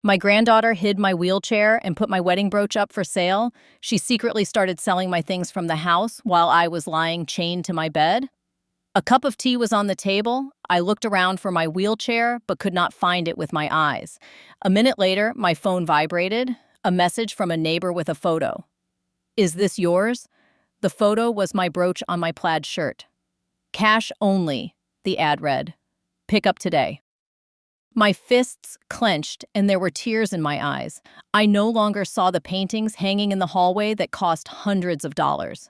My granddaughter hid my wheelchair and put my wedding brooch up for sale. She secretly started selling my things from the house while I was lying chained to my bed. A cup of tea was on the table. I looked around for my wheelchair, but could not find it with my eyes. A minute later, my phone vibrated. A message from a neighbor with a photo. "Is this yours?" The photo was my brooch on my plaid shirt. "Cash only," the ad read. "Pick up today." My fists clenched and there were tears in my eyes. I no longer saw the paintings hanging in the hallway that cost hundreds of dollars.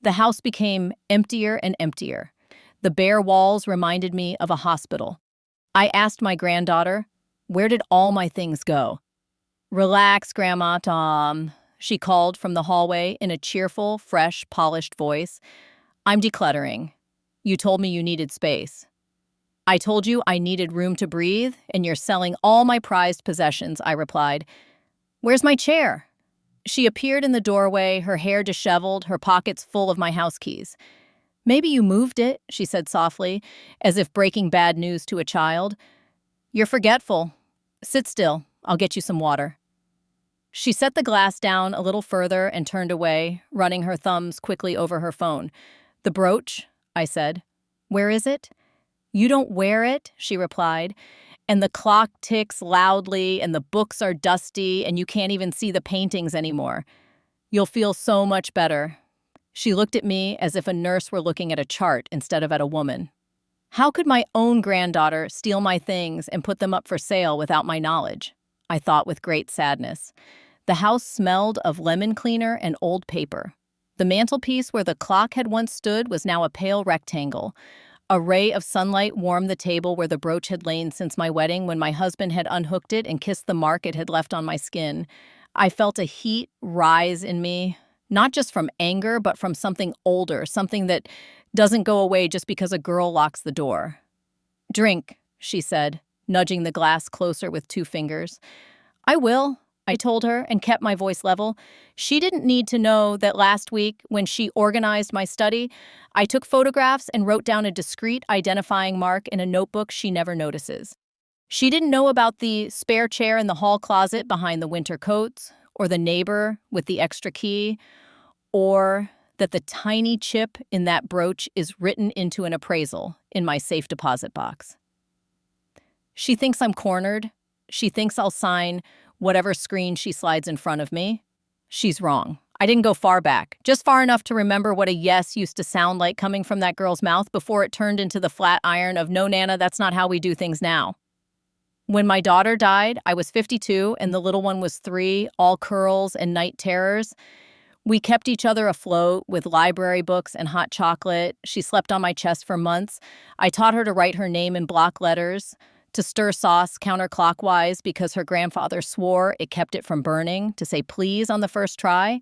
The house became emptier and emptier. The bare walls reminded me of a hospital. I asked my granddaughter, "Where did all my things go?" "Relax, Grandma Tom," she called from the hallway in a cheerful, fresh, polished voice. "I'm decluttering. You told me you needed space." "I told you I needed room to breathe, and you're selling all my prized possessions," I replied. "Where's my chair?" She appeared in the doorway, her hair disheveled, her pockets full of my house keys. "Maybe you moved it," she said softly, as if breaking bad news to a child. "You're forgetful. Sit still. I'll get you some water." She set the glass down a little further and turned away, running her thumbs quickly over her phone. "The brooch," I said. "Where is it?" "You don't wear it," she replied, "and the clock ticks loudly, and the books are dusty, and you can't even see the paintings anymore. You'll feel so much better." She looked at me as if a nurse were looking at a chart instead of at a woman. How could my own granddaughter steal my things and put them up for sale without my knowledge? I thought with great sadness. The house smelled of lemon cleaner and old paper. The mantelpiece where the clock had once stood was now a pale rectangle. A ray of sunlight warmed the table where the brooch had lain since my wedding when my husband had unhooked it and kissed the mark it had left on my skin. I felt a heat rise in me, not just from anger, but from something older, something that doesn't go away just because a girl locks the door. "Drink," she said, nudging the glass closer with two fingers. "I will," I told her and kept my voice level. She didn't need to know that last week, when she organized my study, I took photographs and wrote down a discreet identifying mark in a notebook she never notices. She didn't know about the spare chair in the hall closet behind the winter coats, or the neighbor with the extra key, or that the tiny chip in that brooch is written into an appraisal in my safe deposit box. She thinks I'm cornered. She thinks I'll sign whatever screen she slides in front of me. She's wrong. I didn't go far back, just far enough to remember what a yes used to sound like coming from that girl's mouth before it turned into the flat iron of, "No, Nana, that's not how we do things now." When my daughter died, I was 52 and the little one was 3, all curls and night terrors. We kept each other afloat with library books and hot chocolate. She slept on my chest for months. I taught her to write her name in block letters, to stir sauce counterclockwise because her grandfather swore it kept it from burning, to say please on the first try.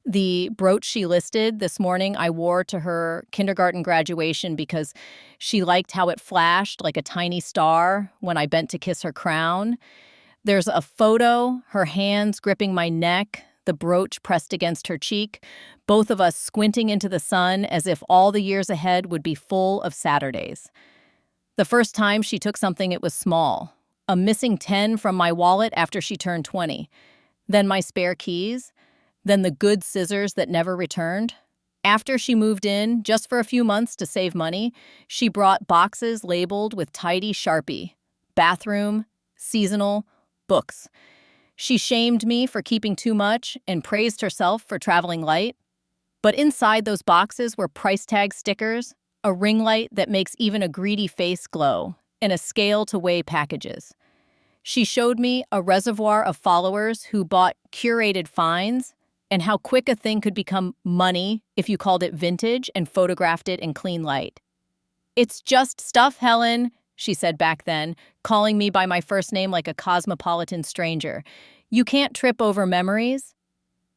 The brooch she listed this morning I wore to her kindergarten graduation because she liked how it flashed like a tiny star when I bent to kiss her crown. There's a photo, her hands gripping my neck, the brooch pressed against her cheek, both of us squinting into the sun as if all the years ahead would be full of Saturdays. The first time she took something, it was small. A missing 10 from my wallet after she turned 20. Then my spare keys. Then the good scissors that never returned. After she moved in, just for a few months to save money, she brought boxes labeled with tidy Sharpie. Bathroom, seasonal, books. She shamed me for keeping too much and praised herself for traveling light. But inside those boxes were price tag stickers, a ring light that makes even a greedy face glow, and a scale to weigh packages. She showed me a reservoir of followers who bought curated finds and how quick a thing could become money if you called it vintage and photographed it in clean light. "It's just stuff, Helen," she said back then, calling me by my first name like a cosmopolitan stranger. "You can't trip over memories."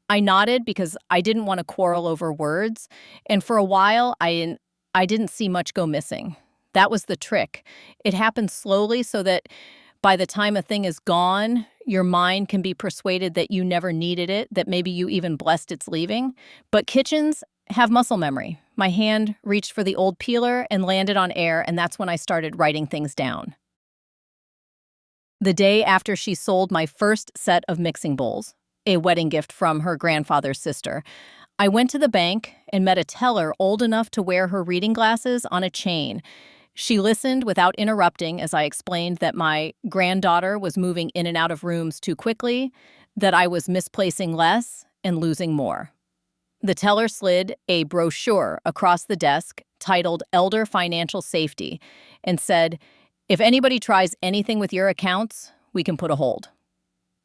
I nodded because I didn't want to quarrel over words, and for a while I didn't see much go missing. That was the trick. It happens slowly so that by the time a thing is gone, your mind can be persuaded that you never needed it, that maybe you even blessed its leaving. But kitchens have muscle memory. My hand reached for the old peeler and landed on air, and that's when I started writing things down. The day after she sold my first set of mixing bowls, a wedding gift from her grandfather's sister, I went to the bank and met a teller old enough to wear her reading glasses on a chain. She listened without interrupting as I explained that my granddaughter was moving in and out of rooms too quickly, that I was misplacing less and losing more. The teller slid a brochure across the desk titled Elder Financial Safety and said, "If anybody tries anything with your accounts, we can put a hold."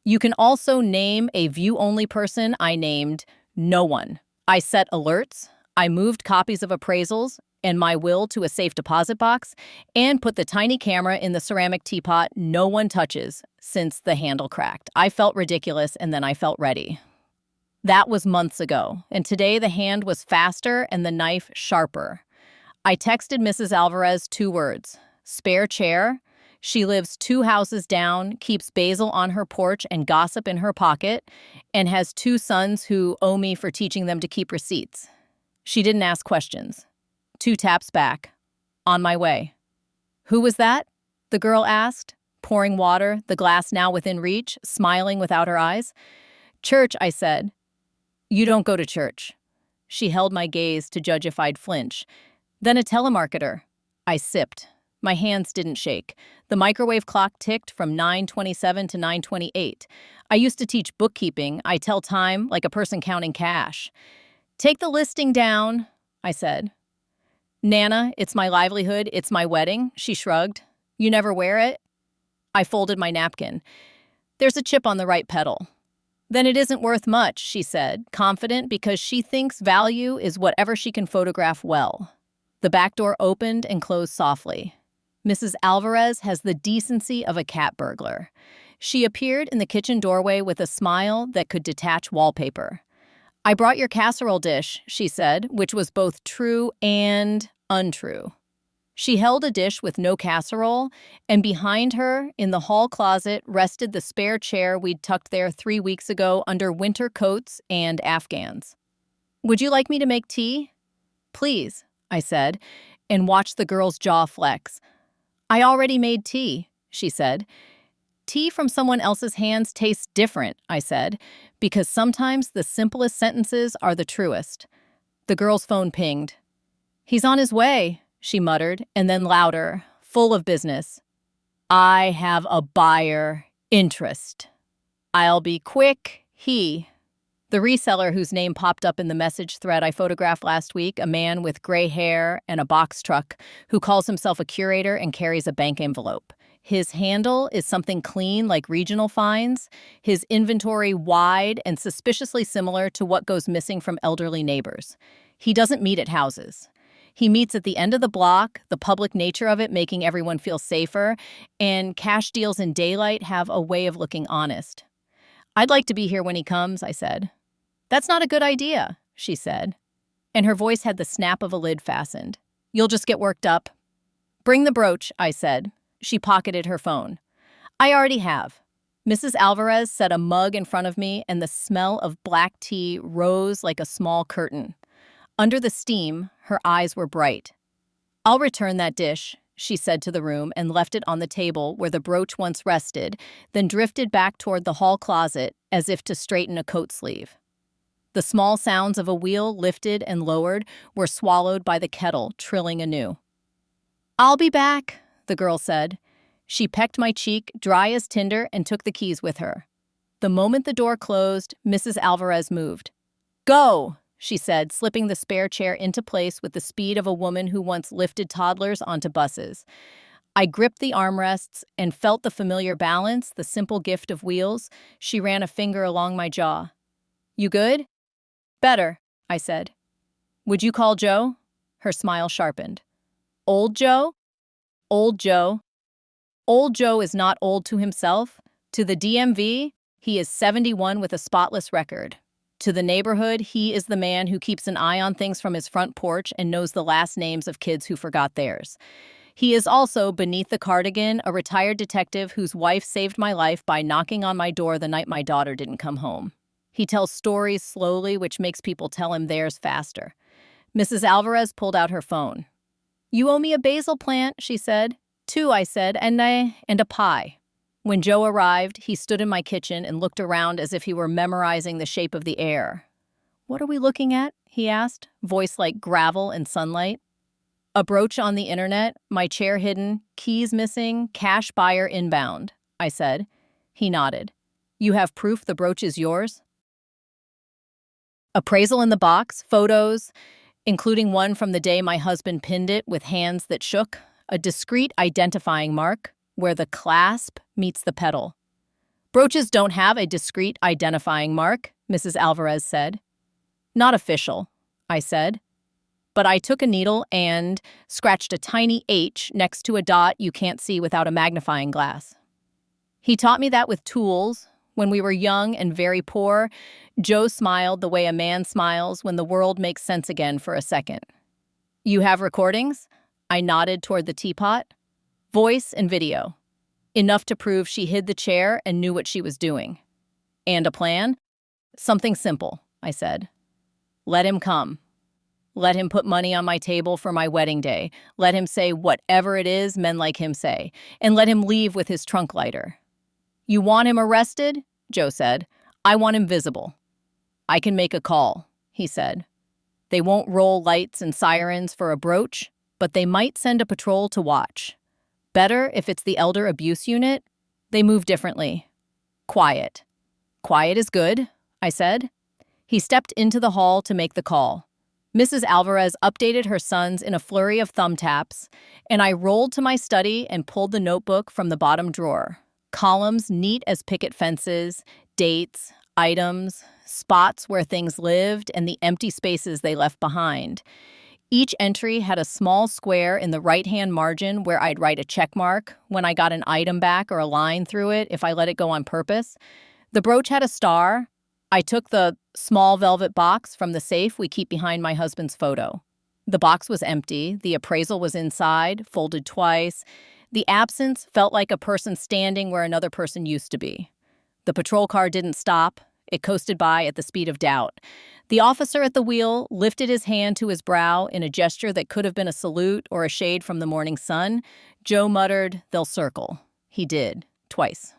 You can also name a view-only person. I named no one. I set alerts. I moved copies of appraisals and my will to a safe deposit box and put the tiny camera in the ceramic teapot no one touches since the handle cracked. I felt ridiculous and then I felt ready. That was months ago, and today the hand was faster and the knife sharper. I texted Mrs. Alvarez 2 words: spare chair. She lives 2 houses down, keeps basil on her porch and gossip in her pocket, and has 2 sons who owe me for teaching them to keep receipts. She didn't ask questions. 2 taps back. On my way. Who was that? The girl asked, pouring water, the glass now within reach, smiling without her eyes. Church, I said. You don't go to church. She held my gaze to judge if I'd flinch. Then a telemarketer. I sipped. My hands didn't shake. The microwave clock ticked from 9:27 to 9:28. I used to teach bookkeeping. I tell time like a person counting cash. Take the listing down, I said. Nana, it's my livelihood. It's my wedding, she shrugged. You never wear it? I folded my napkin. There's a chip on the right pedal. Then it isn't worth much, she said, confident because she thinks value is whatever she can photograph well. The back door opened and closed softly. Mrs. Alvarez has the decency of a cat burglar. She appeared in the kitchen doorway with a smile that could detach wallpaper. I brought your casserole dish, she said, which was both true and untrue. She held a dish with no casserole, and behind her, in the hall closet, rested the spare chair we'd tucked there 3 weeks ago under winter coats and Afghans. Would you like me to make tea? Please, I said, and watched the girl's jaw flex. I already made tea, she said. Tea from someone else's hands tastes different, I said, because sometimes the simplest sentences are the truest. The girl's phone pinged. He's on his way, she muttered, and then louder, full of business. I have a buyer interest. I'll be quick, he. The reseller whose name popped up in the message thread I photographed last week, a man with gray hair and a box truck who calls himself a curator and carries a bank envelope. His handle is something clean like regional finds, his inventory wide and suspiciously similar to what goes missing from elderly neighbors. He doesn't meet at houses. He meets at the end of the block, the public nature of it making everyone feel safer, and cash deals in daylight have a way of looking honest. I'd like to be here when he comes, I said. That's not a good idea, she said, and her voice had the snap of a lid fastened. You'll just get worked up. Bring the brooch, I said. She pocketed her phone. I already have. Mrs. Alvarez set a mug in front of me, and the smell of black tea rose like a small curtain. Under the steam, her eyes were bright. I'll return that dish, she said to the room and left it on the table where the brooch once rested, then drifted back toward the hall closet as if to straighten a coat sleeve. The small sounds of a wheel lifted and lowered were swallowed by the kettle, trilling anew. I'll be back, the girl said. She pecked my cheek, dry as tinder, and took the keys with her. The moment the door closed, Mrs. Alvarez moved. Go, she said, slipping the spare chair into place with the speed of a woman who once lifted toddlers onto buses. I gripped the armrests and felt the familiar balance, the simple gift of wheels. She ran a finger along my jaw. You good? Better, I said. Would you call Joe? Her smile sharpened. Old Joe? Old Joe. Old Joe is not old to himself. To the DMV, he is 71 with a spotless record. To the neighborhood, he is the man who keeps an eye on things from his front porch and knows the last names of kids who forgot theirs. He is also, beneath the cardigan, a retired detective whose wife saved my life by knocking on my door the night my daughter didn't come home. He tells stories slowly, which makes people tell him theirs faster. Mrs. Alvarez pulled out her phone. You owe me a basil plant, she said. 2, I said, and a pie. When Joe arrived, he stood in my kitchen and looked around as if he were memorizing the shape of the air. "What are we looking at?" he asked, voice like gravel in sunlight. "A brooch on the internet, my chair hidden, keys missing, cash buyer inbound," I said. He nodded. "You have proof the brooch is yours?" Appraisal in the box, photos, including one from the day my husband pinned it with hands that shook, a discreet identifying mark where the clasp meets the petal. "Brooches don't have a discreet identifying mark," Mrs. Alvarez said. "Not official," I said. But I took a needle and scratched a tiny H next to a dot you can't see without a magnifying glass. He taught me that with tools. When we were young and very poor, Joe smiled the way a man smiles when the world makes sense again for a second. "You have recordings?" I nodded toward the teapot. "Voice and video. Enough to prove she hid the chair and knew what she was doing." "And a plan?" "Something simple," I said. "Let him come. Let him put money on my table for my wedding day. Let him say whatever it is men like him say. And let him leave with his trunk lighter." "You want him arrested?" Joe said. "I want him visible." "I can make a call," he said. "They won't roll lights and sirens for a brooch, but they might send a patrol to watch. Better if it's the elder abuse unit. They move differently. Quiet." "Quiet is good," I said. He stepped into the hall to make the call. Mrs. Alvarez updated her sons in a flurry of thumb taps, and I rolled to my study and pulled the notebook from the bottom drawer. Columns neat as picket fences, dates, items, spots where things lived, and the empty spaces they left behind. Each entry had a small square in the right-hand margin where I'd write a check mark when I got an item back or a line through it if I let it go on purpose. The brooch had a star. I took the small velvet box from the safe we keep behind my husband's photo. The box was empty. The appraisal was inside, folded twice. The absence felt like a person standing where another person used to be. The patrol car didn't stop. It coasted by at the speed of doubt. The officer at the wheel lifted his hand to his brow in a gesture that could have been a salute or a shade from the morning sun. Joe muttered, "They'll circle." He did, twice.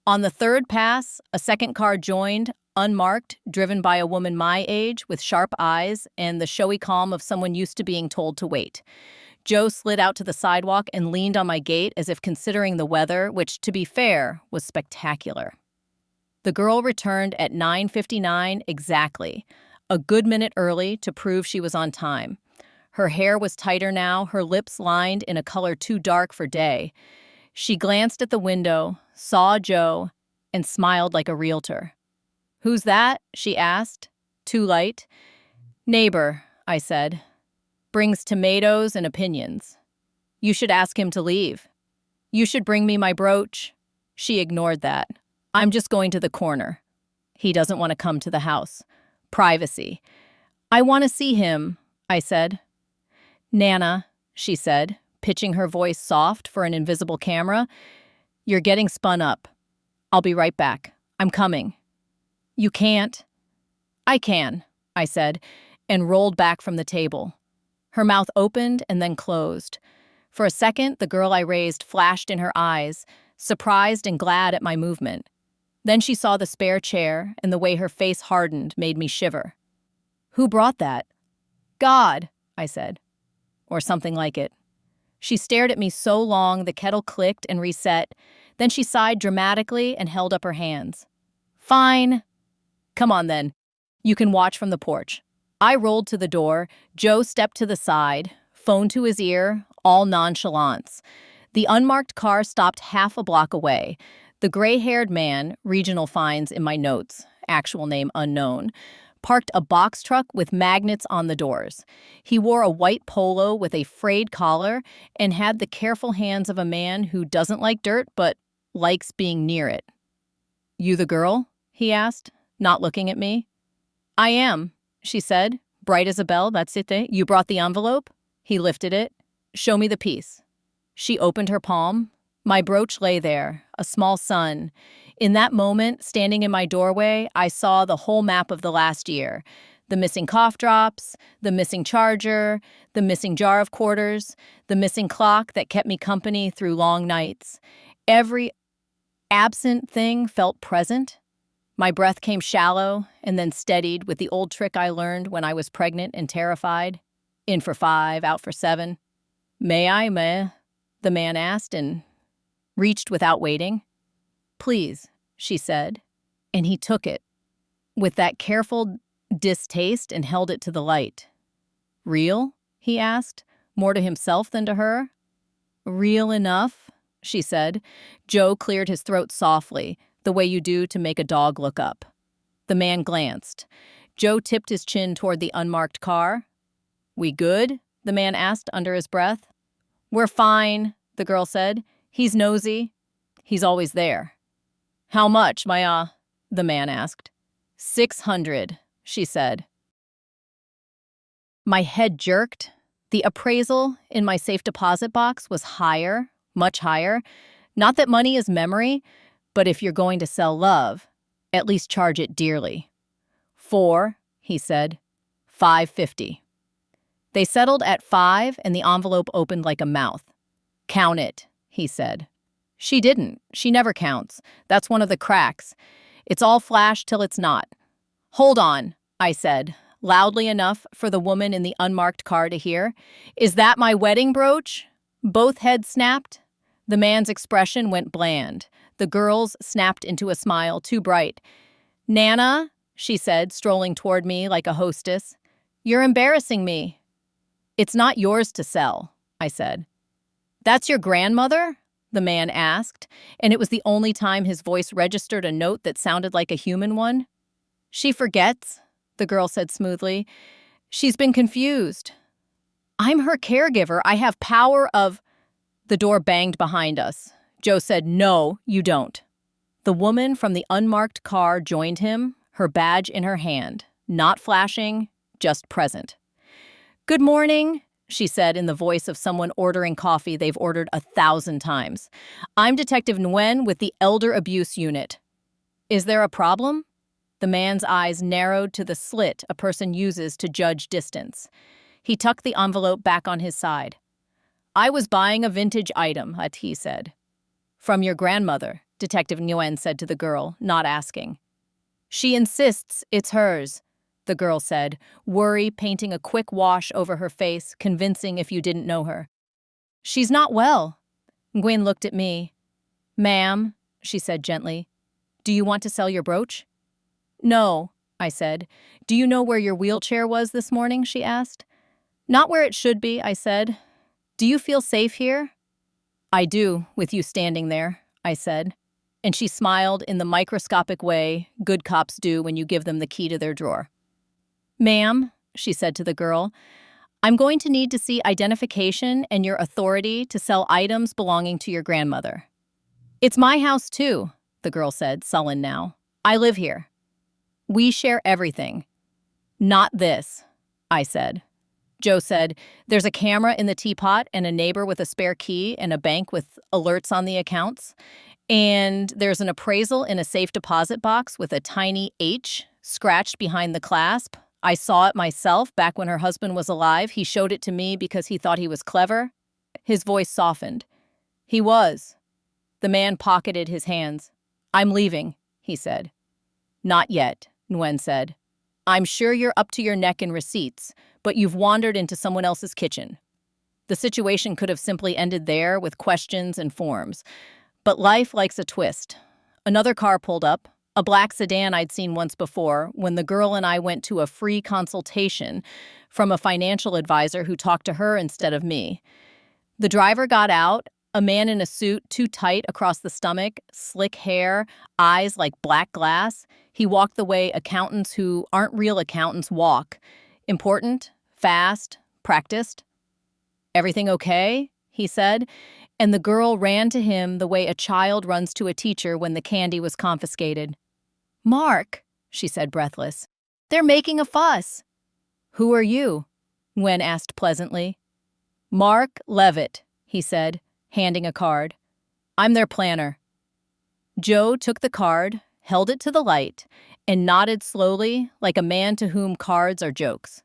On the third pass, a second car joined, unmarked, driven by a woman my age with sharp eyes and the showy calm of someone used to being told to wait. Joe slid out to the sidewalk and leaned on my gate as if considering the weather, which, to be fair, was spectacular. The girl returned at 9:59 exactly, a good minute early to prove she was on time. Her hair was tighter now, her lips lined in a color too dark for day. She glanced at the window, saw Joe, and smiled like a realtor. "Who's that?" she asked. "Too light?" "Neighbor," I said. "Brings tomatoes and opinions. You should ask him to leave. You should bring me my brooch." She ignored that. "I'm just going to the corner." "He doesn't want to come to the house. Privacy." "I want to see him," I said. "Nana," she said, pitching her voice soft for an invisible camera, "you're getting spun up. I'll be right back. I'm coming." "You can't." "I can," I said, and rolled back from the table. Her mouth opened and then closed. For a second, the girl I raised flashed in her eyes, surprised and glad at my movement. Then she saw the spare chair, and the way her face hardened made me shiver. "Who brought that?" "God," I said. Or something like it. She stared at me so long the kettle clicked and reset. Then she sighed dramatically and held up her hands. "Fine. Come on then. You can watch from the porch." I rolled to the door. Joe stepped to the side, phone to his ear, all nonchalance. The unmarked car stopped half a block away. The gray-haired man, regional finds in my notes, actual name unknown, parked a box truck with magnets on the doors. He wore a white polo with a frayed collar and had the careful hands of a man who doesn't like dirt but likes being near it. "You the girl?" he asked, not looking at me. "I am," she said, bright as a bell. "That's it, eh? You brought the envelope?" He lifted it. "Show me the piece." She opened her palm. My brooch lay there, a small sun. In that moment, standing in my doorway, I saw the whole map of the last year. The missing cough drops, the missing charger, the missing jar of quarters, the missing clock that kept me company through long nights. Every absent thing felt present. My breath came shallow and then steadied with the old trick I learned when I was pregnant and terrified. In for 5, out for 7. May? The man asked and reached without waiting. Please, she said, and he took it with that careful distaste and held it to the light. Real? He asked, more to himself than to her. Real enough, she said. Joe cleared his throat softly, the way you do to make a dog look up. The man glanced. Joe tipped his chin toward the unmarked car. We good? The man asked under his breath. We're fine, the girl said. He's nosy. He's always there. How much, Maya? The man asked. 600, she said. My head jerked. The appraisal in my safe deposit box was higher, much higher. Not that money is memory, but if you're going to sell love, at least charge it dearly. 4, he said. 550. They settled at 5 and the envelope opened like a mouth. Count it, he said. She didn't. She never counts. That's one of the cracks. It's all flash till it's not. Hold on, I said, loudly enough for the woman in the unmarked car to hear. Is that my wedding brooch? Both heads snapped. The man's expression went bland. The girl's snapped into a smile too bright. Nana, she said, strolling toward me like a hostess, you're embarrassing me. It's not yours to sell, I said. That's your grandmother? The man asked, and it was the only time his voice registered a note that sounded like a human one. She forgets, the girl said smoothly. She's been confused. I'm her caregiver. I have power of... The door banged behind us. Joe said, no, you don't. The woman from the unmarked car joined him, her badge in her hand, not flashing, just present. Good morning, she said in the voice of someone ordering coffee they've ordered 1,000 times. I'm Detective Nguyen with the Elder Abuse Unit. Is there a problem? The man's eyes narrowed to the slit a person uses to judge distance. He tucked the envelope back on his side. I was buying a vintage item, he said. From your grandmother, Detective Nguyen said to the girl, not asking. She insists it's hers, the girl said, worry painting a quick wash over her face, convincing if you didn't know her. She's not well. Nguyen looked at me. Ma'am, she said gently, do you want to sell your brooch? No, I said. Do you know where your wheelchair was this morning, she asked. Not where it should be, I said. Do you feel safe here? I do, with you standing there, I said. And she smiled in the microscopic way good cops do when you give them the key to their drawer. Ma'am, she said to the girl, I'm going to need to see identification and your authority to sell items belonging to your grandmother. It's my house too, the girl said, sullen now. I live here. We share everything. Not this, I said. Joe said, there's a camera in the teapot and a neighbor with a spare key and a bank with alerts on the accounts. And there's an appraisal in a safe deposit box with a tiny H scratched behind the clasp. I saw it myself back when her husband was alive. He showed it to me because he thought he was clever. His voice softened. He was. The man pocketed his hands. I'm leaving, he said. Not yet, Nguyen said. I'm sure you're up to your neck in receipts, but you've wandered into someone else's kitchen. The situation could have simply ended there with questions and forms. But life likes a twist. Another car pulled up, a black sedan I'd seen once before, when the girl and I went to a free consultation from a financial advisor who talked to her instead of me. The driver got out, a man in a suit too tight across the stomach, slick hair, eyes like black glass. He walked the way accountants who aren't real accountants walk. Important, fast, practiced. Everything okay? He said, and the girl ran to him the way a child runs to a teacher when the candy was confiscated. Mark, she said breathless, they're making a fuss. Who are you? Nguyen asked pleasantly. Mark Levitt, he said, handing a card. I'm their planner. Joe took the card, held it to the light, and nodded slowly like a man to whom cards are jokes.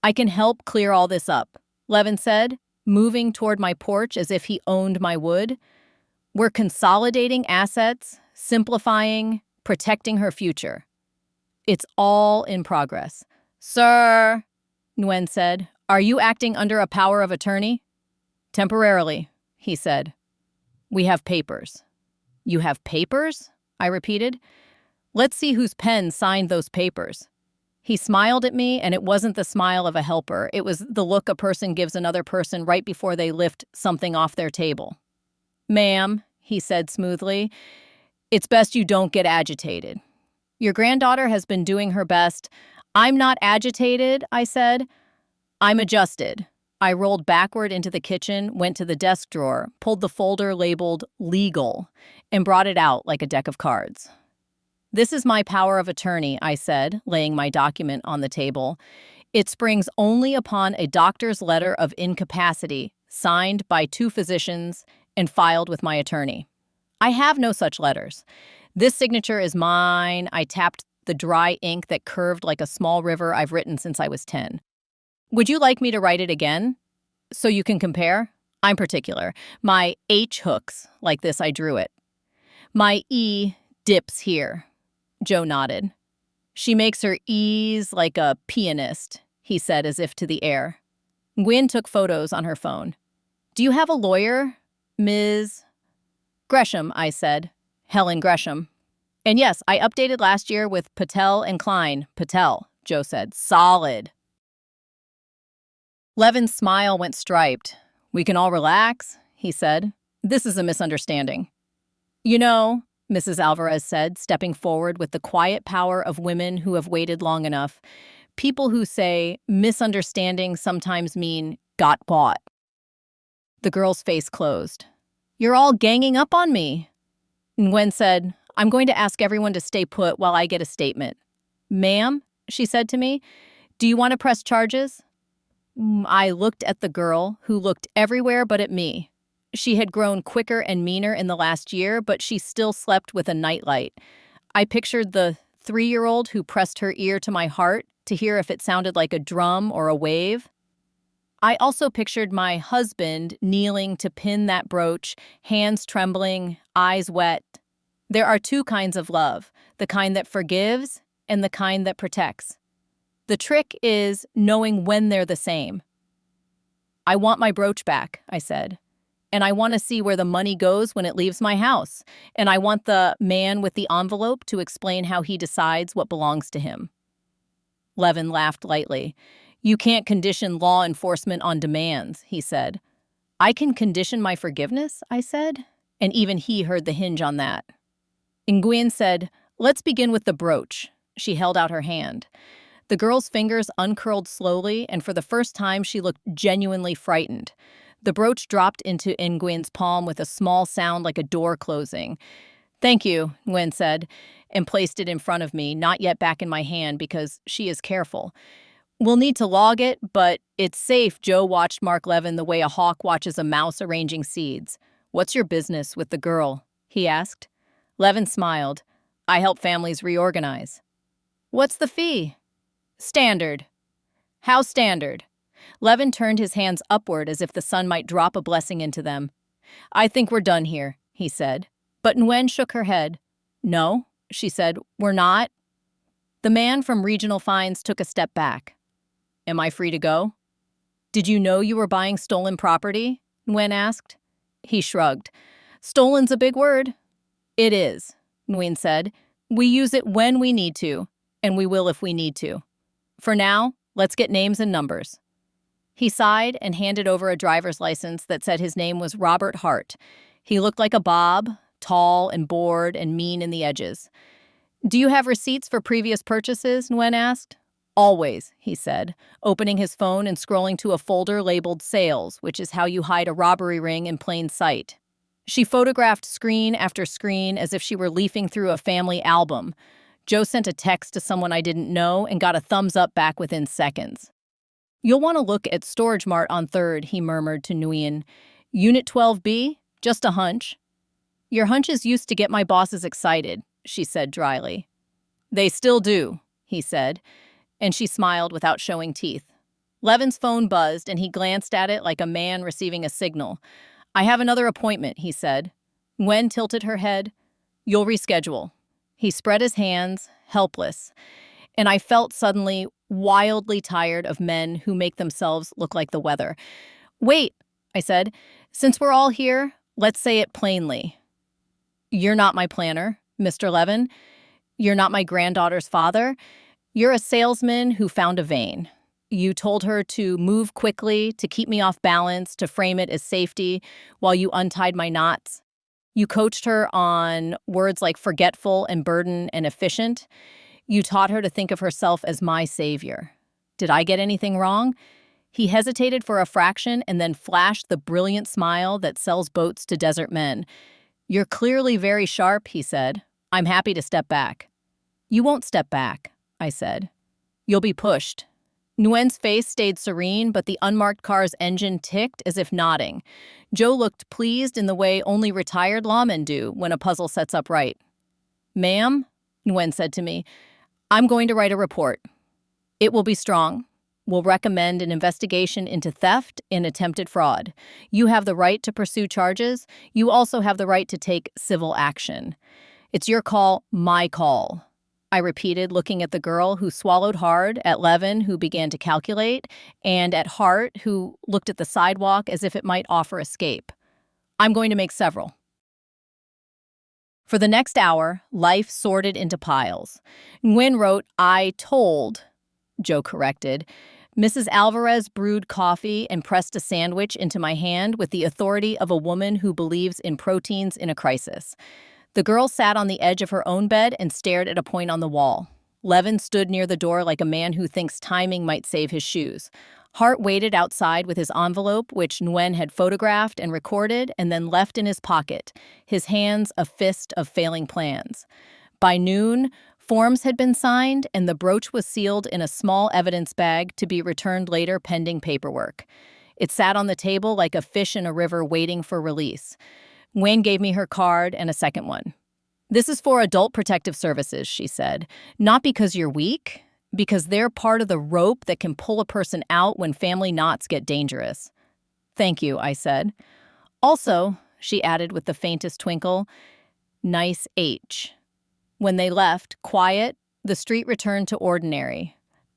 I can help clear all this up, Levin said, moving toward my porch as if he owned my wood. We're consolidating assets, simplifying, protecting her future. It's all in progress. Sir, Nguyen said, are you acting under a power of attorney? Temporarily, he said. We have papers. You have papers? I repeated. Let's see whose pen signed those papers. He smiled at me, and it wasn't the smile of a helper. It was the look a person gives another person right before they lift something off their table. Ma'am, he said smoothly, it's best you don't get agitated. Your granddaughter has been doing her best. I'm not agitated, I said. I'm adjusted. I rolled backward into the kitchen, went to the desk drawer, pulled the folder labeled legal, and brought it out like a deck of cards. This is my power of attorney, I said, laying my document on the table. It springs only upon a doctor's letter of incapacity, signed by 2 physicians and filed with my attorney. I have no such letters. This signature is mine. I tapped the dry ink that curved like a small river I've written since I was 10. Would you like me to write it again? So you can compare? I'm particular. My H hooks, like this I drew it. My E dips here. Joe nodded. She makes her E's like a pianist, he said as if to the air. Gwyn took photos on her phone. Do you have a lawyer, Ms. Gresham, I said. Helen Gresham. And yes, I updated last year with Patel and Klein. Patel, Joe said. Solid. Levin's smile went striped. We can all relax, he said. This is a misunderstanding. You know, Mrs. Alvarez said, stepping forward with the quiet power of women who have waited long enough, people who say misunderstandings sometimes mean got bought. The girl's face closed. You're all ganging up on me. Nguyen said, I'm going to ask everyone to stay put while I get a statement. Ma'am, she said to me, do you want to press charges? I looked at the girl, who looked everywhere but at me. She had grown quicker and meaner in the last year, but she still slept with a nightlight. I pictured the 3-year-old who pressed her ear to my heart to hear if it sounded like a drum or a wave. I also pictured my husband kneeling to pin that brooch, hands trembling, eyes wet. There are 2 kinds of love, the kind that forgives and the kind that protects. The trick is knowing when they're the same. I want my brooch back, I said. And I want to see where the money goes when it leaves my house. And I want the man with the envelope to explain how he decides what belongs to him. Levin laughed lightly. You can't condition law enforcement on demands, he said. I can condition my forgiveness, I said. And even he heard the hinge on that. Nguyen said, let's begin with the brooch. She held out her hand. The girl's fingers uncurled slowly, and for the first time she looked genuinely frightened. The brooch dropped into Nguyen's palm with a small sound like a door closing. Thank you, Nguyen said, and placed it in front of me, not yet back in my hand because she is careful. We'll need to log it, but it's safe. Joe watched Mark Levin the way a hawk watches a mouse arranging seeds. What's your business with the girl? He asked. Levin smiled. I help families reorganize. What's the fee? Standard. How standard? Levin turned his hands upward as if the sun might drop a blessing into them. I think we're done here, he said. But Nguyen shook her head. No, she said, we're not. The man from Regional Finds took a step back. Am I free to go? Did you know you were buying stolen property? Nguyen asked. He shrugged. Stolen's a big word. It is, Nguyen said. We use it when we need to, and we will if we need to. For now, let's get names and numbers. He sighed and handed over a driver's license that said his name was Robert Hart. He looked like a Bob, tall and bored and mean in the edges. Do you have receipts for previous purchases? Nguyen asked. Always, he said, opening his phone and scrolling to a folder labeled Sales, which is how you hide a robbery ring in plain sight. She photographed screen after screen as if she were leafing through a family album. Joe sent a text to someone I didn't know and got a thumbs up back within seconds. You'll want to look at Storage Mart on 3rd, he murmured to Nguyen. Unit 12B? Just a hunch. Your hunches used to get my bosses excited, she said dryly. They still do, he said, and she smiled without showing teeth. Levin's phone buzzed, and he glanced at it like a man receiving a signal. I have another appointment, he said. Nguyen tilted her head. You'll reschedule. He spread his hands, helpless, and I felt suddenly wildly tired of men who make themselves look like the weather. Wait, I said, since we're all here, let's say it plainly. You're not my planner, Mr. Levin. You're not my granddaughter's father. You're a salesman who found a vein. You told her to move quickly, to keep me off balance, to frame it as safety while you untied my knots. You coached her on words like forgetful and burden and efficient. You taught her to think of herself as my savior. Did I get anything wrong? He hesitated for a fraction and then flashed the brilliant smile that sells boats to desert men. You're clearly very sharp, he said. I'm happy to step back. You won't step back, I said. You'll be pushed. Nguyen's face stayed serene, but the unmarked car's engine ticked as if nodding. Joe looked pleased in the way only retired lawmen do when a puzzle sets up right. Ma'am, Nguyen said to me, I'm going to write a report. It will be strong. We'll recommend an investigation into theft and attempted fraud. You have the right to pursue charges. You also have the right to take civil action. It's your call, my call. I repeated, looking at the girl who swallowed hard, at Levin, who began to calculate, and at Hart, who looked at the sidewalk as if it might offer escape. I'm going to make several. For the next hour, life sorted into piles. Nguyen wrote, I told, Joe corrected. Mrs. Alvarez brewed coffee and pressed a sandwich into my hand with the authority of a woman who believes in proteins in a crisis. The girl sat on the edge of her own bed and stared at a point on the wall. Levin stood near the door like a man who thinks timing might save his shoes. Hart waited outside with his envelope, which Nguyen had photographed and recorded and then left in his pocket, his hands a fist of failing plans. By noon, forms had been signed and the brooch was sealed in a small evidence bag to be returned later pending paperwork. It sat on the table like a fish in a river waiting for release. Nguyen gave me her card and a second one. This is for Adult Protective Services, she said. Not because you're weak, because they're part of the rope that can pull a person out when family knots get dangerous. Thank you, I said. Also, she added with the faintest twinkle, nice H. When they left, quiet, the street returned to ordinary.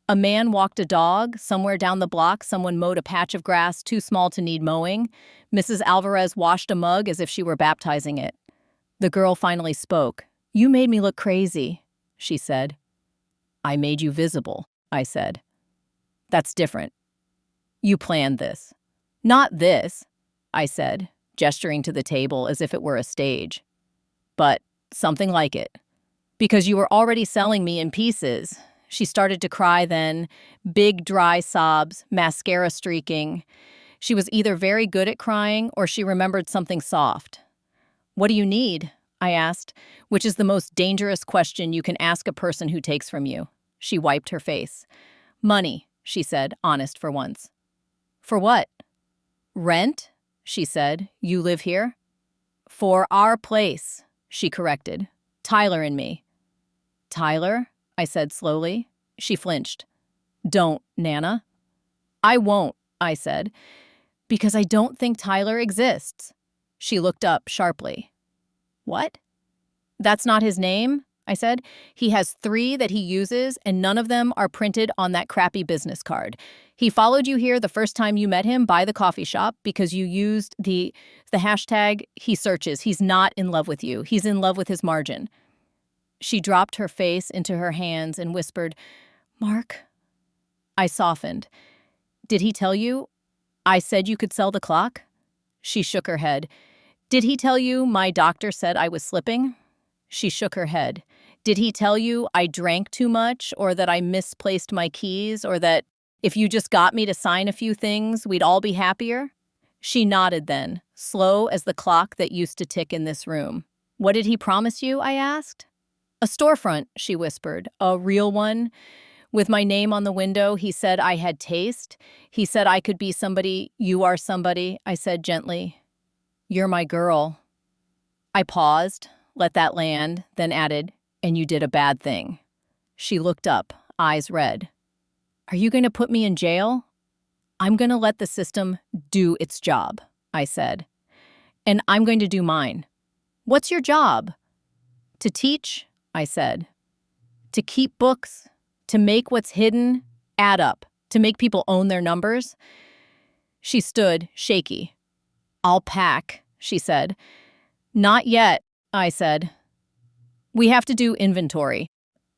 A man walked a dog. Somewhere down the block, someone mowed a patch of grass too small to need mowing. Mrs. Alvarez washed a mug as if she were baptizing it. The girl finally spoke. You made me look crazy, she said. I made you visible, I said. That's different. You planned this. Not this, I said, gesturing to the table as if it were a stage. But something like it. Because you were already selling me in pieces. She started to cry then, big dry sobs, mascara streaking. She was either very good at crying or she remembered something soft. What do you need? I asked, which is the most dangerous question you can ask a person who takes from you. She wiped her face. Money, she said, honest for once. For what? Rent, she said. You live here? For our place, she corrected. Tyler and me. Tyler? I said slowly. She flinched. Don't, Nana. I won't, I said, because I don't think Tyler exists. She looked up sharply. What? That's not his name, I said. He has 3 that he uses, and none of them are printed on that crappy business card. He followed you here the first time you met him by the coffee shop because you used the hashtag he searches. He's not in love with you. He's in love with his margin. She dropped her face into her hands and whispered, Mark. I softened. Did he tell you I said you could sell the clock? She shook her head. Did he tell you my doctor said I was slipping? She shook her head. Did he tell you I drank too much or that I misplaced my keys or that if you just got me to sign a few things, we'd all be happier? She nodded then, slow as the clock that used to tick in this room. What did he promise you? I asked. A storefront, she whispered, a real one. With my name on the window, he said I had taste. He said I could be somebody, you are somebody, I said gently. You're my girl. I paused, let that land, then added, and you did a bad thing. She looked up, eyes red. Are you going to put me in jail? I'm going to let the system do its job, I said. And I'm going to do mine. What's your job? To teach, I said. To keep books, to make what's hidden add up, to make people own their numbers. She stood, shaky. I'll pack, she said. Not yet, I said. We have to do inventory.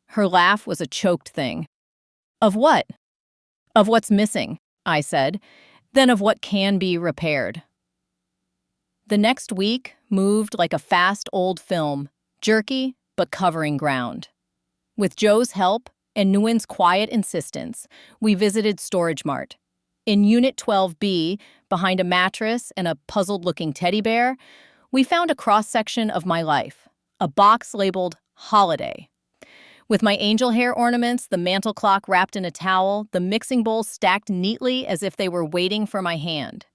Her laugh was a choked thing. Of what? Of what's missing, I said, then of what can be repaired. The next week moved like a fast old film, jerky but covering ground. With Joe's help and Nguyen's quiet insistence, we visited Storage Mart. In Unit 12B, behind a mattress and a puzzled-looking teddy bear, we found a cross-section of my life, a box labeled Holiday. With my angel hair ornaments, the mantel clock wrapped in a towel, the mixing bowls stacked neatly as if they were waiting for my hand.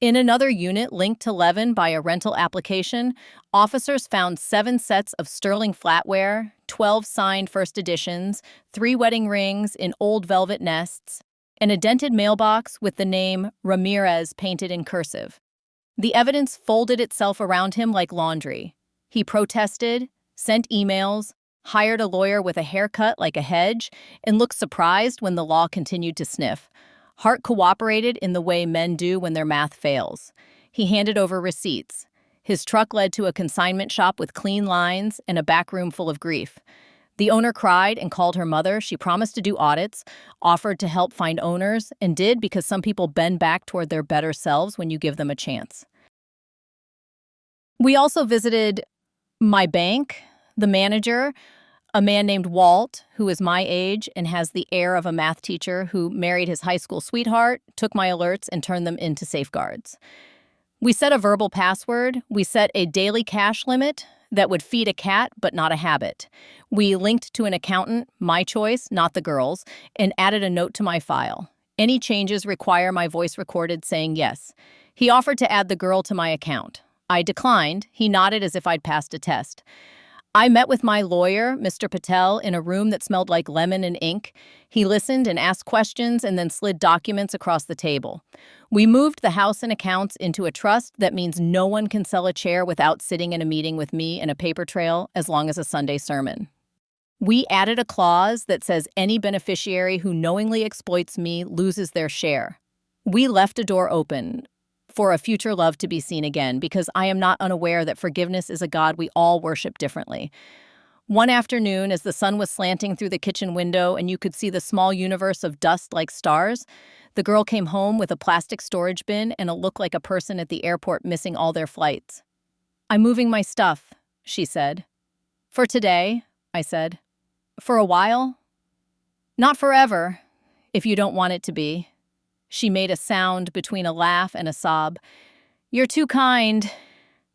In another unit linked to Levin by a rental application, officers found 7 sets of sterling flatware, 12 signed first editions, 3 wedding rings in old velvet nests, and a dented mailbox with the name Ramirez painted in cursive. The evidence folded itself around him like laundry. He protested, sent emails, hired a lawyer with a haircut like a hedge, and looked surprised when the law continued to sniff. Hart cooperated in the way men do when their math fails. He handed over receipts. His truck led to a consignment shop with clean lines and a back room full of grief. The owner cried and called her mother. She promised to do audits, offered to help find owners, and did because some people bend back toward their better selves when you give them a chance. We also visited my bank, the manager, a man named Walt, who is my age and has the air of a math teacher who married his high school sweetheart, took my alerts and turned them into safeguards. We set a verbal password. We set a daily cash limit that would feed a cat but not a habit. We linked to an accountant, my choice, not the girl's, and added a note to my file. Any changes require my voice recorded saying yes. He offered to add the girl to my account. I declined. He nodded as if I'd passed a test. I met with my lawyer, Mr. Patel, in a room that smelled like lemon and ink. He listened and asked questions and then slid documents across the table. We moved the house and accounts into a trust that means no one can sell a chair without sitting in a meeting with me and a paper trail as long as a Sunday sermon. We added a clause that says any beneficiary who knowingly exploits me loses their share. We left a door open for a future love to be seen again, because I am not unaware that forgiveness is a God we all worship differently. One afternoon, as the sun was slanting through the kitchen window and you could see the small universe of dust like stars, the girl came home with a plastic storage bin and a look like a person at the airport missing all their flights. I'm moving my stuff, she said. For today, I said. For a while? Not forever, if you don't want it to be. She made a sound between a laugh and a sob. You're too kind.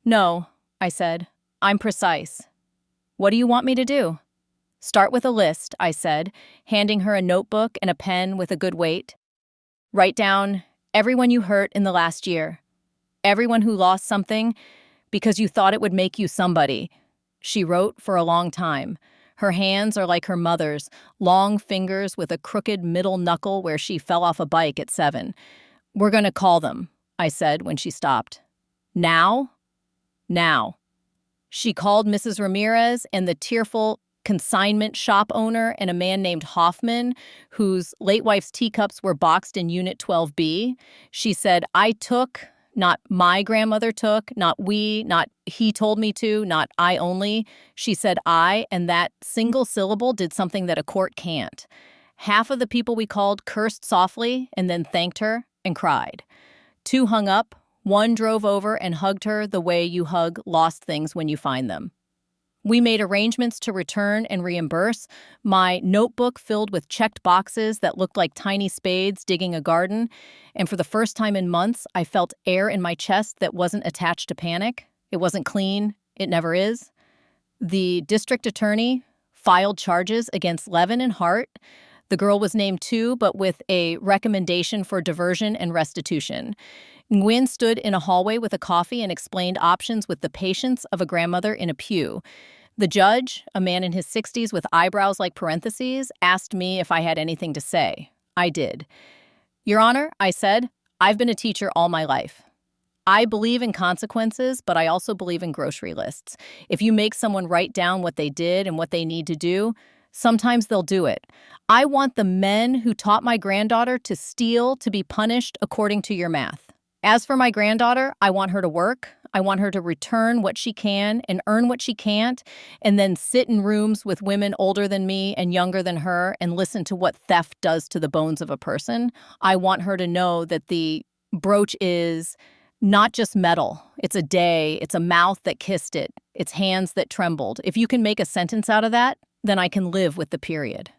No, I said. I'm precise. What do you want me to do? Start with a list, I said, handing her a notebook and a pen with a good weight. Write down everyone you hurt in the last year. Everyone who lost something because you thought it would make you somebody. She wrote for a long time. Her hands are like her mother's, long fingers with a crooked middle knuckle where she fell off a bike at 7. We're going to call them, I said when she stopped. Now? Now. She called Mrs. Ramirez and the tearful consignment shop owner and a man named Hoffman, whose late wife's teacups were boxed in Unit 12B. She said, I took, not my grandmother took, not we, not he told me to, not I only. She said I, and that single syllable did something that a court can't. Half of the people we called cursed softly and then thanked her and cried. 2 hung up, 1 drove over and hugged her the way you hug lost things when you find them. We made arrangements to return and reimburse, my notebook filled with checked boxes that looked like tiny spades digging a garden, and for the first time in months, I felt air in my chest that wasn't attached to panic. It wasn't clean. It never is. The district attorney filed charges against Levin and Hart. The girl was named too, but with a recommendation for diversion and restitution. Nguyen stood in a hallway with a coffee and explained options with the patience of a grandmother in a pew. The judge, a man in his 60s with eyebrows like parentheses, asked me if I had anything to say. I did. Your Honor, I said, I've been a teacher all my life. I believe in consequences, but I also believe in grocery lists. If you make someone write down what they did and what they need to do, sometimes they'll do it. I want the men who taught my granddaughter to steal to be punished according to your math. As for my granddaughter, I want her to work. I want her to return what she can and earn what she can't, and then sit in rooms with women older than me and younger than her and listen to what theft does to the bones of a person. I want her to know that the brooch is not just metal. It's a day. It's a mouth that kissed it. It's hands that trembled. If you can make a sentence out of that, then I can live with the period.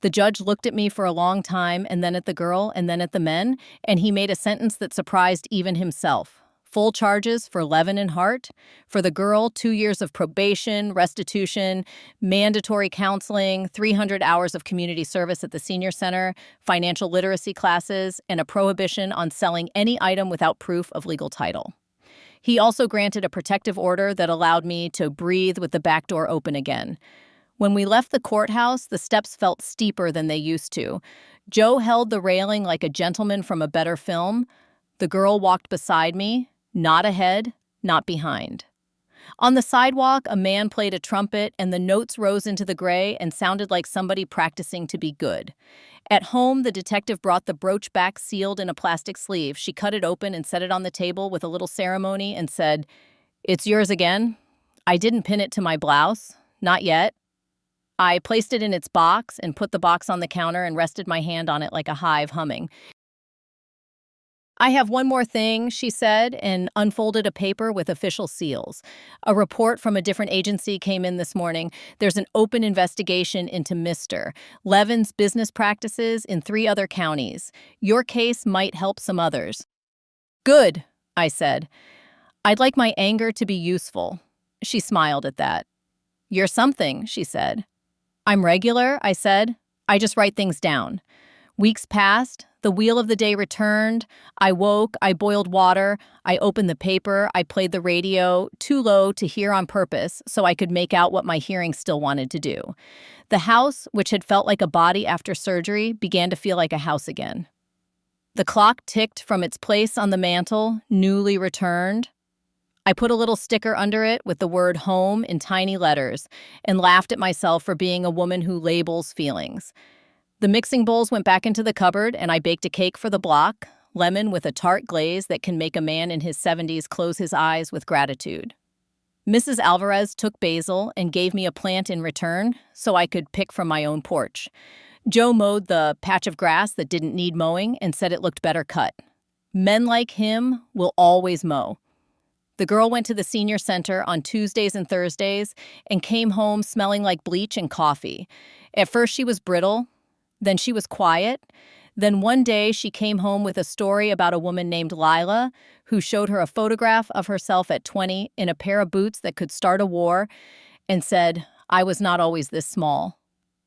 The judge looked at me for a long time and then at the girl and then at the men, and he made a sentence that surprised even himself. Full charges for Levin and Hart. For the girl, 2 years of probation, restitution, mandatory counseling, 300 hours of community service at the senior center, financial literacy classes, and a prohibition on selling any item without proof of legal title. He also granted a protective order that allowed me to breathe with the back door open again. When we left the courthouse, the steps felt steeper than they used to. Joe held the railing like a gentleman from a better film. The girl walked beside me, not ahead, not behind. On the sidewalk, a man played a trumpet, and the notes rose into the gray and sounded like somebody practicing to be good. At home, the detective brought the brooch back sealed in a plastic sleeve. She cut it open and set it on the table with a little ceremony and said, "It's yours again." I didn't pin it to my blouse. Not yet. I placed it in its box and put the box on the counter and rested my hand on it like a hive humming. "I have one more thing," she said, and unfolded a paper with official seals. "A report from a different agency came in this morning. There's an open investigation into Mr. Levin's business practices in 3 other counties. Your case might help some others." "Good," I said. "I'd like my anger to be useful." She smiled at that. "You're something," she said. "I'm regular," I said. "I just write things down." Weeks passed. The wheel of the day returned. I woke, I boiled water, I opened the paper, I played the radio, too low to hear on purpose, so I could make out what my hearing still wanted to do. The house, which had felt like a body after surgery, began to feel like a house again. The clock ticked from its place on the mantel, newly returned. I put a little sticker under it with the word home in tiny letters and laughed at myself for being a woman who labels feelings. The mixing bowls went back into the cupboard, and I baked a cake for the block, lemon with a tart glaze that can make a man in his 70s close his eyes with gratitude. Mrs. Alvarez took basil and gave me a plant in return so I could pick from my own porch. Joe mowed the patch of grass that didn't need mowing and said it looked better cut. Men like him will always mow. The girl went to the senior center on Tuesdays and Thursdays and came home smelling like bleach and coffee. At first she was brittle, then she was quiet. Then one day she came home with a story about a woman named Lila who showed her a photograph of herself at 20 in a pair of boots that could start a war and said, "I was not always this small."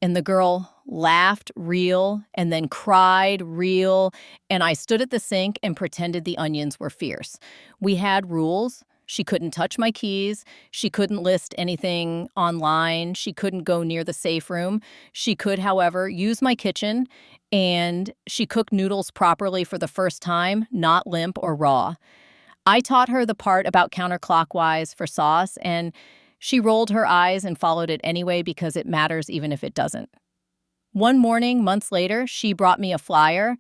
And the girl laughed real and then cried real, and I stood at the sink and pretended the onions were fierce. We had rules. She couldn't touch my keys. She couldn't list anything online. She couldn't go near the safe room. She could, however, use my kitchen, and she cooked noodles properly for the first time, not limp or raw. I taught her the part about counterclockwise for sauce, and she rolled her eyes and followed it anyway because it matters even if it doesn't. One morning, months later, she brought me a flyer.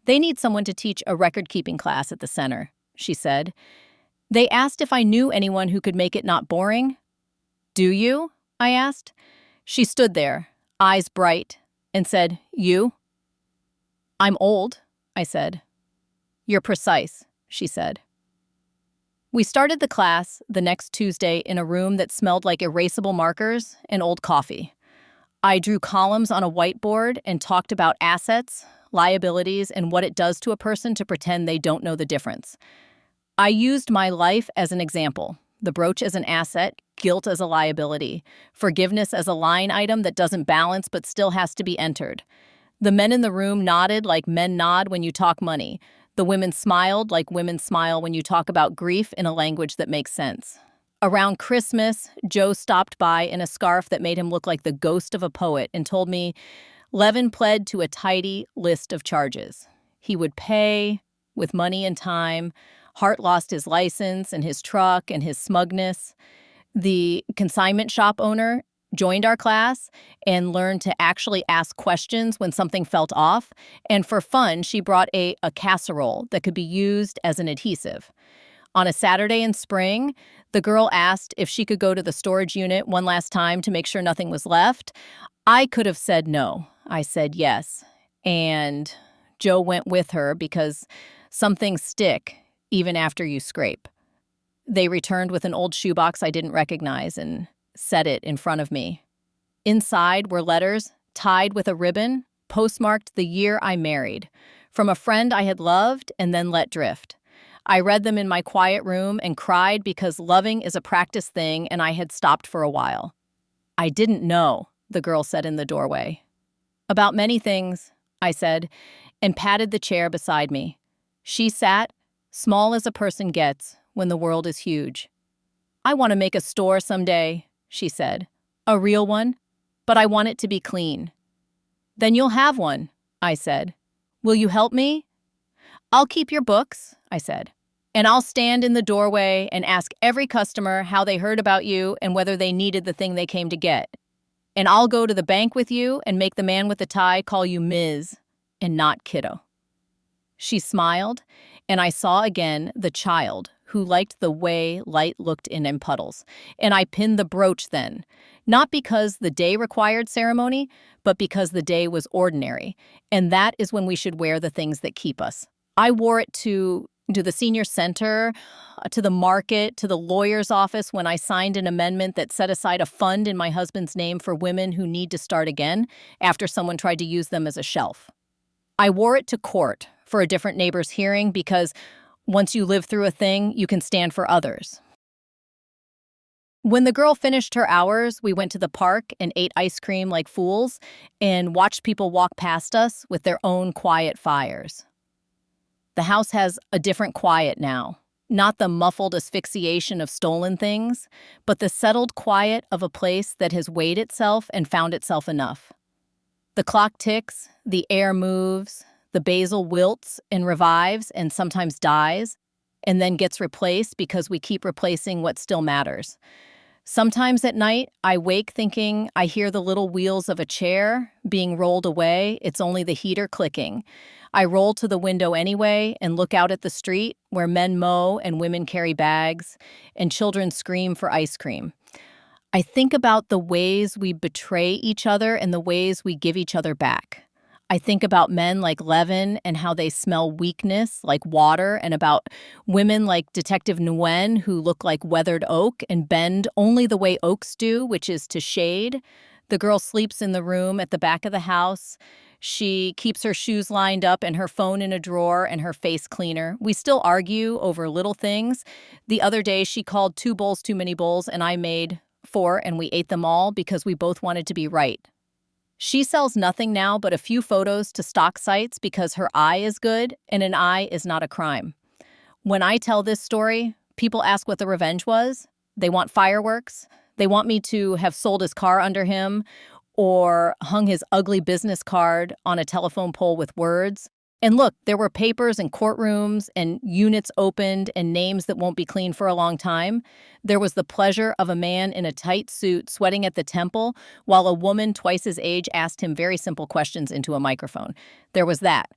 "They need someone to teach a record-keeping class at the center," she said. "They asked if I knew anyone who could make it not boring." "Do you?" I asked. She stood there, eyes bright, and said, "You?" "I'm old," I said. "You're precise," she said. We started the class the next Tuesday in a room that smelled like erasable markers and old coffee. I drew columns on a whiteboard and talked about assets, liabilities, and what it does to a person to pretend they don't know the difference. I used my life as an example, the brooch as an asset, guilt as a liability, forgiveness as a line item that doesn't balance but still has to be entered. The men in the room nodded like men nod when you talk money. The women smiled like women smile when you talk about grief in a language that makes sense. Around Christmas, Joe stopped by in a scarf that made him look like the ghost of a poet and told me Levin pled to a tidy list of charges. He would pay with money and time, Hart lost his license and his truck and his smugness. The consignment shop owner joined our class and learned to actually ask questions when something felt off. And for fun, she brought a casserole that could be used as an adhesive. On a Saturday in spring, the girl asked if she could go to the storage unit one last time to make sure nothing was left. I could have said no. I said yes. And Joe went with her because some things stick even after you scrape. They returned with an old shoebox I didn't recognize and set it in front of me. Inside were letters tied with a ribbon, postmarked the year I married, from a friend I had loved and then let drift. I read them in my quiet room and cried because loving is a practice thing and I had stopped for a while. I didn't know, the girl said in the doorway. About many things, I said, and patted the chair beside me. She sat, small as a person gets when the world is huge. I want to make a store someday, she said. A real one, but I want it to be clean. Then you'll have one, I said. Will you help me? I'll keep your books, I said. And I'll stand in the doorway and ask every customer how they heard about you and whether they needed the thing they came to get. And I'll go to the bank with you and make the man with the tie call you Ms. and not kiddo. She smiled, and I saw again the child who liked the way light looked in puddles. And I pinned the brooch then, not because the day required ceremony, but because the day was ordinary. And that is when we should wear the things that keep us. I wore it to the senior center, to the market, to the lawyer's office when I signed an amendment that set aside a fund in my husband's name for women who need to start again after someone tried to use them as a shelf. I wore it to court for a different neighbor's hearing because once you live through a thing, you can stand for others. When the girl finished her hours, we went to the park and ate ice cream like fools and watched people walk past us with their own quiet fires. The house has a different quiet now, not the muffled asphyxiation of stolen things, but the settled quiet of a place that has weighed itself and found itself enough. The clock ticks, the air moves, the basil wilts and revives and sometimes dies, and then gets replaced because we keep replacing what still matters. Sometimes at night, I wake thinking I hear the little wheels of a chair being rolled away. It's only the heater clicking. I roll to the window anyway and look out at the street where men mow and women carry bags and children scream for ice cream. I think about the ways we betray each other and the ways we give each other back. I think about men like Levin and how they smell weakness like water, and about women like Detective Nguyen who look like weathered oak and bend only the way oaks do, which is to shade. The girl sleeps in the room at the back of the house. She keeps her shoes lined up and her phone in a drawer and her face cleaner. We still argue over little things. The other day she called 2 bowls too many bowls and I made 4 and we ate them all because we both wanted to be right. She sells nothing now but a few photos to stock sites because her eye is good and an eye is not a crime. When I tell this story, people ask what the revenge was. They want fireworks. They want me to have sold his car under him or hung his ugly business card on a telephone pole with words. And look, there were papers and courtrooms and units opened and names that won't be clean for a long time. There was the pleasure of a man in a tight suit sweating at the temple while a woman twice his age asked him very simple questions into a microphone. There was that.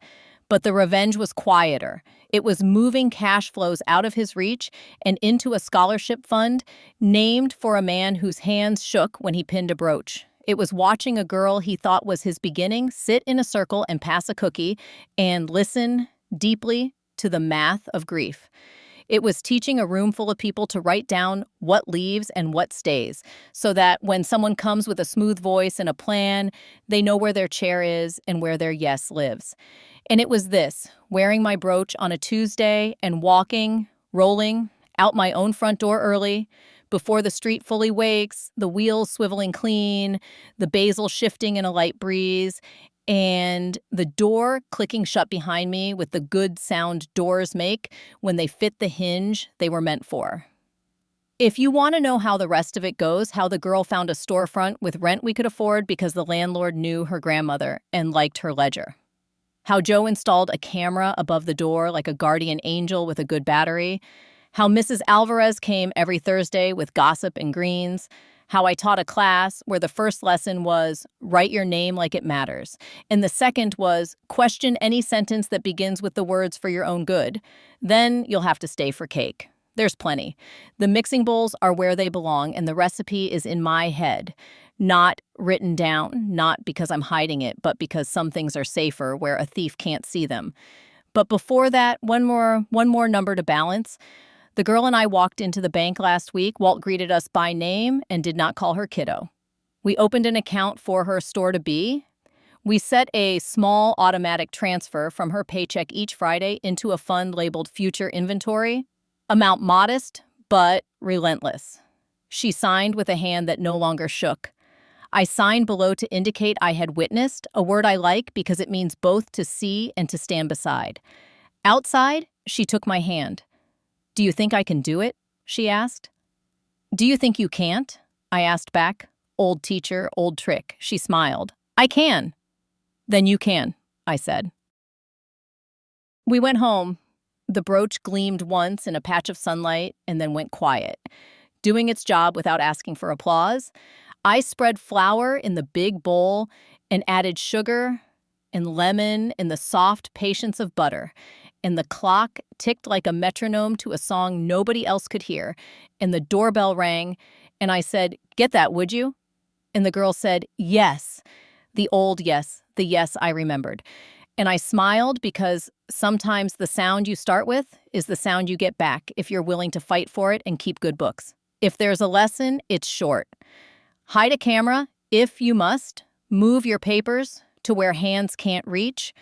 But the revenge was quieter. It was moving cash flows out of his reach and into a scholarship fund named for a man whose hands shook when he pinned a brooch. It was watching a girl he thought was his beginning sit in a circle and pass a cookie and listen deeply to the math of grief. It was teaching a room full of people to write down what leaves and what stays, so that when someone comes with a smooth voice and a plan, they know where their chair is and where their yes lives. And it was this, wearing my brooch on a Tuesday and walking, rolling, out my own front door early, before the street fully wakes, the wheels swiveling clean, the basil shifting in a light breeze, and the door clicking shut behind me with the good sound doors make when they fit the hinge they were meant for. If you want to know how the rest of it goes, how the girl found a storefront with rent we could afford because the landlord knew her grandmother and liked her ledger. How Joe installed a camera above the door like a guardian angel with a good battery. How Mrs. Alvarez came every Thursday with gossip and greens. How I taught a class where the first lesson was write your name like it matters. And the second was question any sentence that begins with the words for your own good. Then you'll have to stay for cake. There's plenty. The mixing bowls are where they belong, and the recipe is in my head. Not written down, not because I'm hiding it, but because some things are safer where a thief can't see them. But before that, one more number to balance. The girl and I walked into the bank last week. Walt greeted us by name and did not call her kiddo. We opened an account for her store-to-be. We set a small automatic transfer from her paycheck each Friday into a fund labeled Future Inventory. Amount modest, but relentless. She signed with a hand that no longer shook. I signed below to indicate I had witnessed, a word I like because it means both to see and to stand beside. Outside, she took my hand. "Do you think I can do it?" she asked. "Do you think you can't?" I asked back. Old teacher, old trick. She smiled. "I can." "Then you can," I said. We went home. The brooch gleamed once in a patch of sunlight and then went quiet, doing its job without asking for applause. I spread flour in the big bowl and added sugar and lemon and the soft patience of butter. And the clock ticked like a metronome to a song nobody else could hear. And the doorbell rang, and I said, "Get that, would you?" And the girl said, "Yes." The old yes, the yes I remembered. And I smiled because sometimes the sound you start with is the sound you get back if you're willing to fight for it and keep good books. If there's a lesson, it's short. Hide a camera, if you must. Move your papers to where hands can't reach.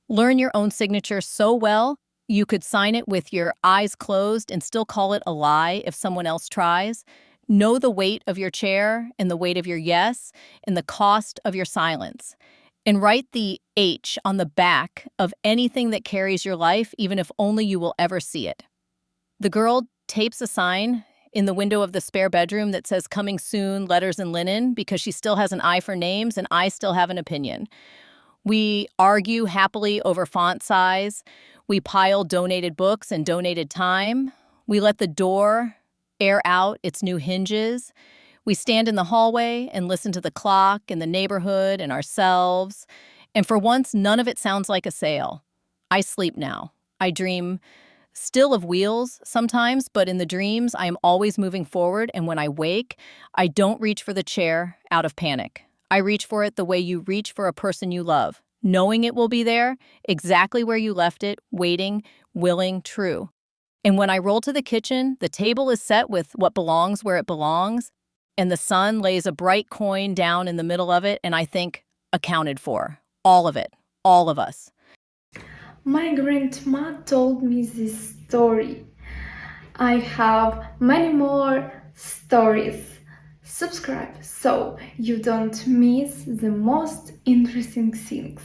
Learn your own signature so well, you could sign it with your eyes closed and still call it a lie if someone else tries. Know the weight of your chair and the weight of your yes and the cost of your silence. And write the H on the back of anything that carries your life, even if only you will ever see it. The girl tapes a sign in the window of the spare bedroom that says "Coming soon, letters and linen," because she still has an eye for names and I still have an opinion. We argue happily over font size. We pile donated books and donated time. We let the door air out its new hinges. We stand in the hallway and listen to the clock and the neighborhood and ourselves. And for once, none of it sounds like a sale. I sleep now. I dream still of wheels sometimes, but in the dreams, I am always moving forward. And when I wake, I don't reach for the chair out of panic. I reach for it the way you reach for a person you love, knowing it will be there, exactly where you left it, waiting, willing, true. And when I roll to the kitchen, the table is set with what belongs where it belongs, and the sun lays a bright coin down in the middle of it, and I think, accounted for. All of it. All of us. My grandma told me this story. I have many more stories. Subscribe so you don't miss the most interesting things.